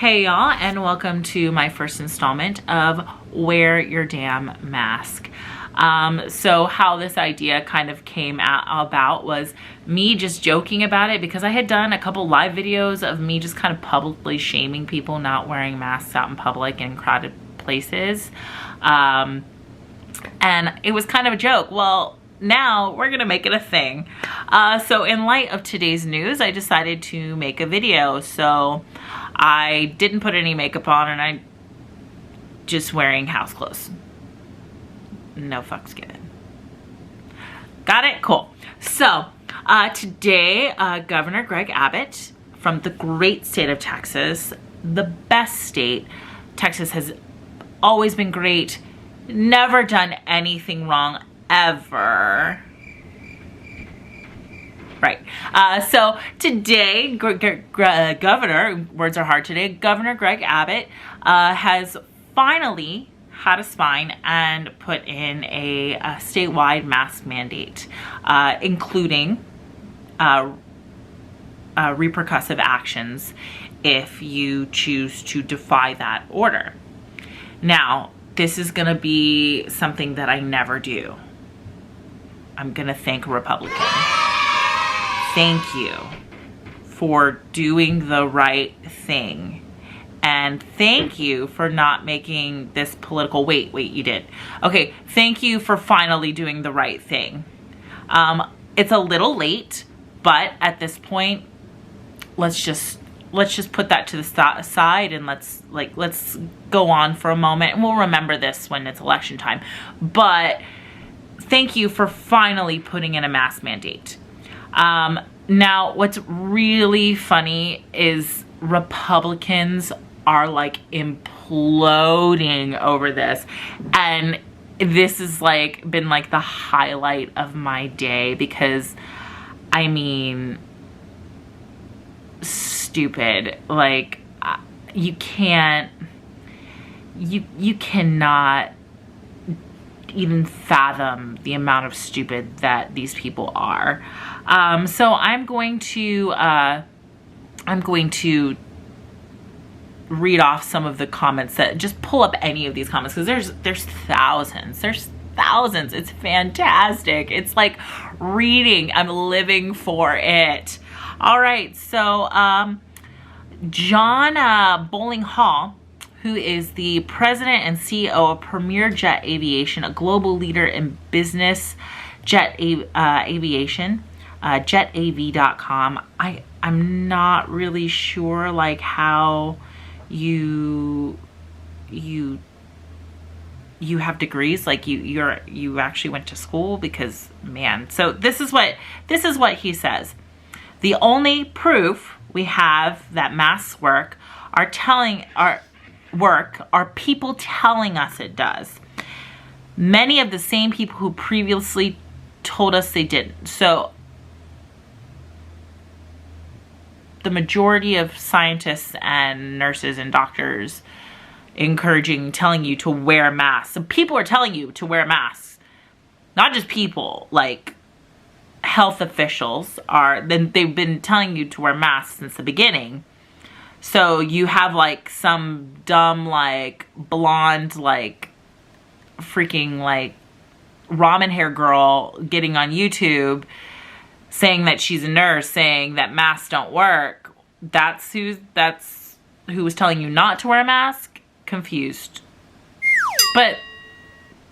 Hey y'all, and welcome to my first installment of Wear Your Damn Mask. So how this idea kind of came about was me just joking about it, because I had done a couple live videos of me just kind of publicly shaming people not wearing masks out in public in crowded places. And it was kind of a joke. Well, now we're gonna make it a thing. So in light of today's news, I decided to make a video. So I didn't put any makeup on, and I'm just wearing house clothes. No fucks given. Got it? Cool. So today, Governor Greg Abbott from the great state of Texas, the best state. Texas has always been great, never done anything wrong ever. Right. So today, Governor, words are hard today, Governor Greg Abbott has finally had a spine and put in a statewide mask mandate, including repercussive actions if you choose to defy that order. Now, this is going to be something that I never do. I'm going to thank a Republican. Thank you for doing the right thing. And thank you for not making this political. Wait, you did. Okay, thank you for finally doing the right thing. It's a little late, but at this point, let's just put that to the side, and let's go on for a moment, and we'll remember this when it's election time. But thank you for finally putting in a mask mandate. Now, what's really funny is Republicans are like imploding over this, and this has like been like the highlight of my day, because I mean, stupid. Like, you cannot even fathom the amount of stupid that these people are. So I'm going to read off some of the comments. That just pull up any of these comments, because there's thousands. It's fantastic. It's like reading. I'm living for it. All right, so John Bowling Hall, who is the president and CEO of Premier Jet Aviation, a global leader in business jet aviation, jetav.com. I'm not really sure like how you have degrees, like you actually went to school, because man. So this is what he says. The only proof we have that masks work are people telling us it does. Many of the same people who previously told us they didn't. So the majority of scientists and nurses and doctors telling you to wear masks. So people are telling you to wear masks. Not just people, like health officials they've been telling you to wear masks since the beginning. So you have like some dumb, like blonde, like freaking like ramen hair girl getting on YouTube saying that she's a nurse, saying that masks don't work. That's who was telling you not to wear a mask. Confused. But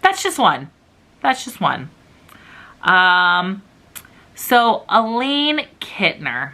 that's just one. So Elaine Kittner,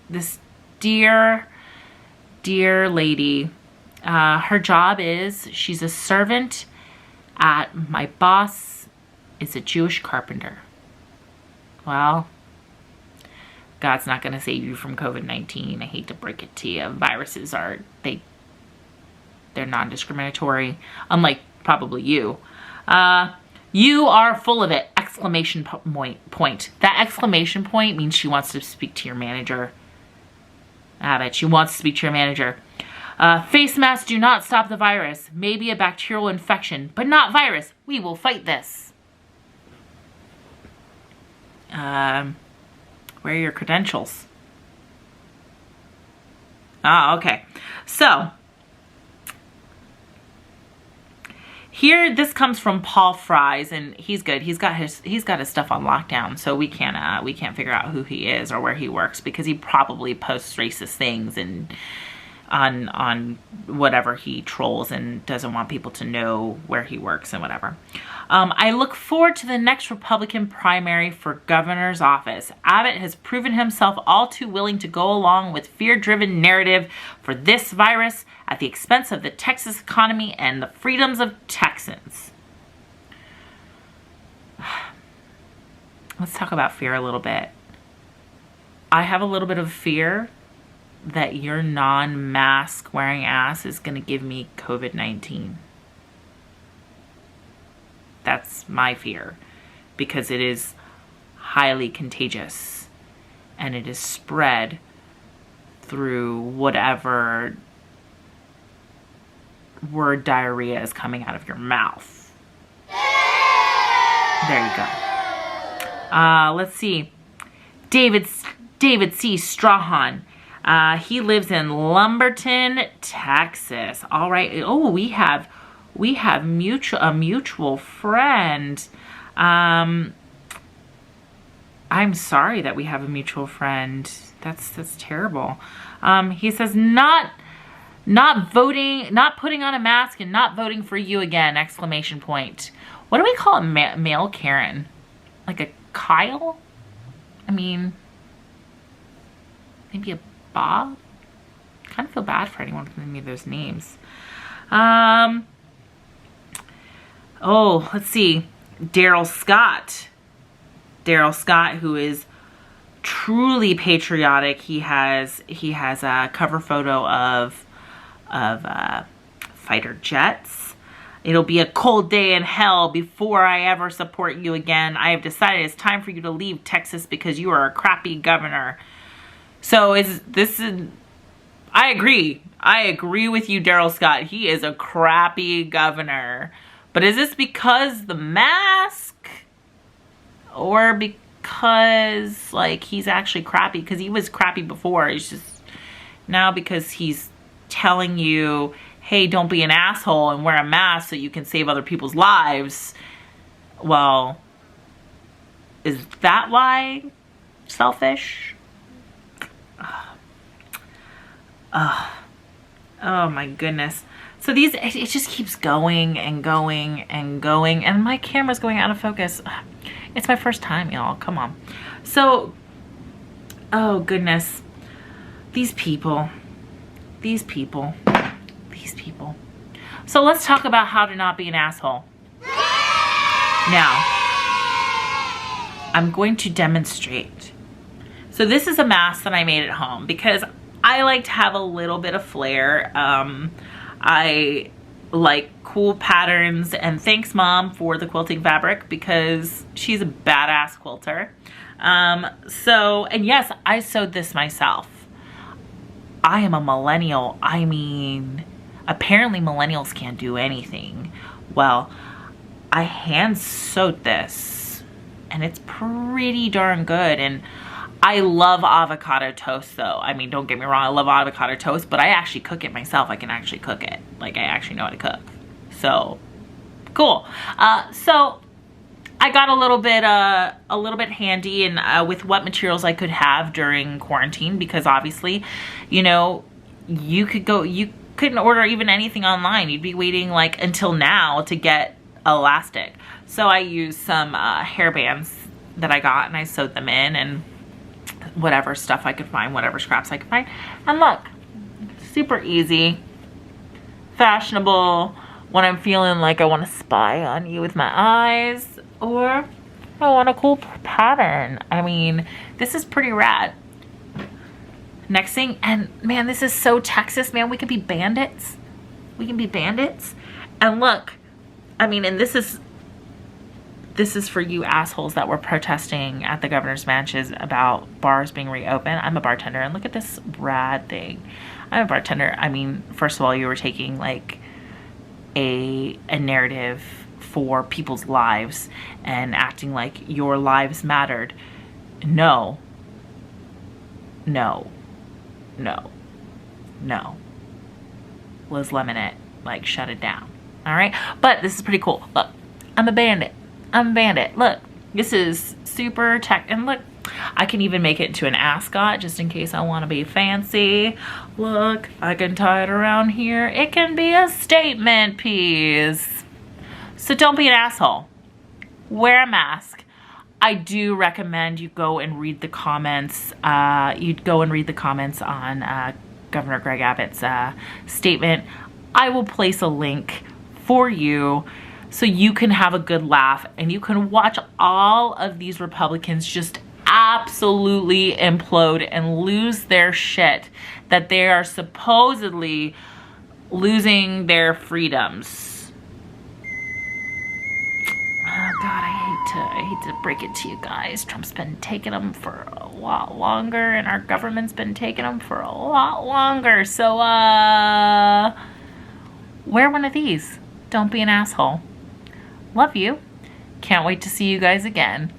this dear lady, her job is, she's a servant at my boss is a Jewish carpenter. Well, God's not going to save you from COVID-19. I hate to break it to you. Viruses they're non-discriminatory, unlike probably you. You are full of it! Exclamation point. That exclamation point means she wants to speak to your manager. Abbott, she wants to speak to your manager. Face masks do not stop the virus. Maybe a bacterial infection, but not virus. We will fight this. Where are your credentials? Oh, okay. So here, this comes from Paul Fries, and he's good. He's got his stuff on lockdown, so we can't figure out who he is or where he works, because he probably posts racist things and on whatever he trolls and doesn't want people to know where he works and whatever. I look forward to the next Republican primary for governor's office. Abbott has proven himself all too willing to go along with fear-driven narrative for this virus at the expense of the Texas economy and the freedoms of Texans. Let's talk about fear a little bit. I have a little bit of fear that your non-mask wearing ass is going to give me COVID-19. That's my fear, because it is highly contagious and it is spread through whatever word diarrhea is coming out of your mouth. There you go. Let's see. David C. Strahan. He lives in Lumberton, Texas. All right. Oh, we have a mutual friend. I'm sorry that we have a mutual friend. That's terrible. He says not voting, not putting on a mask, and not voting for you again! Exclamation point. What do we call a male Karen? Like a Kyle? I mean, maybe a Bob? Kind of feel bad for anyone with any of those names. Oh, let's see. Daryl Scott. Daryl Scott, who is truly patriotic. He has a cover photo of fighter jets. It'll be a cold day in hell before I ever support you again. I have decided it's time for you to leave Texas because you are a crappy governor. So I agree. I agree with you, Daryl Scott. He is a crappy governor. But is this because the mask? Or because, like, he's actually crappy? Because he was crappy before. He's just now because he's telling you, hey, don't be an asshole and wear a mask so you can save other people's lives. Well, is that why? Selfish? Oh my goodness. So it just keeps going and going and going, and my camera's going out of focus. It's my first time, y'all. Come on. So, oh goodness. These people. So let's talk about how to not be an asshole. Now, I'm going to demonstrate. So this is a mask that I made at home because I like to have a little bit of flair. I like cool patterns, and thanks Mom for the quilting fabric because she's a badass quilter. And yes, I sewed this myself. I am a millennial. I mean, apparently millennials can't do anything. Well, I hand sewed this and it's pretty darn good. And I love avocado toast though. I mean, don't get me wrong, I love avocado toast, but I actually cook it myself. I can actually cook it. Like, I actually know how to cook. So, cool. So I got a little bit handy and with what materials I could have during quarantine, because obviously, you know, you couldn't order even anything online. You'd be waiting like until now to get elastic. So I used some hair bands that I got and I sewed them in, and whatever stuff I could find, whatever scraps I could find. And look, super easy, fashionable when I'm feeling like I want to spy on you with my eyes, or I want a cool pattern. I mean, this is pretty rad. Next thing, and man, this is so Texas, man. We could be bandits. We can be bandits. And look, I mean, and this is for you assholes that were protesting at the governor's mansions about bars being reopened. I'm a bartender, and look at this rad thing. I'm a bartender. I mean, first of all, you were taking like a narrative for people's lives and acting like your lives mattered. No. no. Liz Lemon it, like shut it down. All right, but this is pretty cool. Look, I'm a bandit. I'm a bandit. Look, this is super tech, and look, I can even make it into an ascot just in case I want to be fancy. Look, I can tie it around here. It can be a statement piece. So don't be an asshole. Wear a mask. I do recommend you go and read the comments. You'd go and read the comments on Governor Greg Abbott's statement. I will place a link for you so you can have a good laugh and you can watch all of these Republicans just absolutely implode and lose their shit that they are supposedly losing their freedoms. Oh God, I hate to break it to you guys. Trump's been taking them for a lot longer and our government's been taking them for a lot longer. So wear one of these. Don't be an asshole. Love you. Can't wait to see you guys again.